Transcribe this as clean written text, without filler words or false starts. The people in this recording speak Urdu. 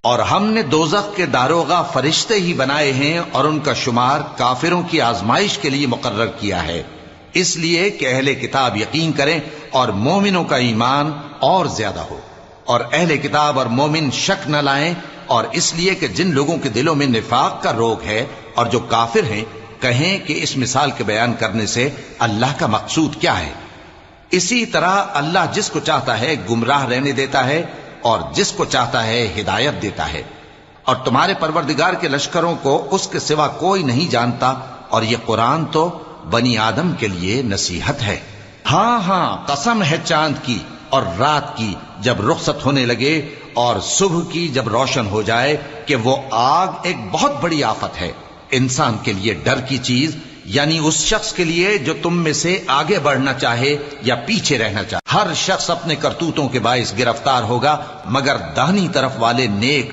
اور ہم نے دوزخ کے داروغہ فرشتے ہی بنائے ہیں اور ان کا شمار کافروں کی آزمائش کے لیے مقرر کیا ہے، اس لیے کہ اہل کتاب یقین کریں اور مومنوں کا ایمان اور زیادہ ہو، اور اہل کتاب اور مومن شک نہ لائیں، اور اس لیے کہ جن لوگوں کے دلوں میں نفاق کا روگ ہے اور جو کافر ہیں کہیں کہ اس مثال کے بیان کرنے سے اللہ کا مقصود کیا ہے۔ اسی طرح اللہ جس کو چاہتا ہے گمراہ رہنے دیتا ہے اور جس کو چاہتا ہے ہدایت دیتا ہے، اور تمہارے پروردگار کے لشکروں کو اس کے سوا کوئی نہیں جانتا، اور یہ قرآن تو بنی آدم کے لیے نصیحت ہے۔ ہاں ہاں، قسم ہے چاند کی اور رات کی جب رخصت ہونے لگے، اور صبح کی جب روشن ہو جائے، کہ وہ آگ ایک بہت بڑی آفت ہے، انسان کے لیے ڈر کی چیز، یعنی اس شخص کے لیے جو تم میں سے آگے بڑھنا چاہے یا پیچھے رہنا چاہے۔ ہر شخص اپنے کرتوتوں کے باعث گرفتار ہوگا، مگر داہنی طرف والے نیک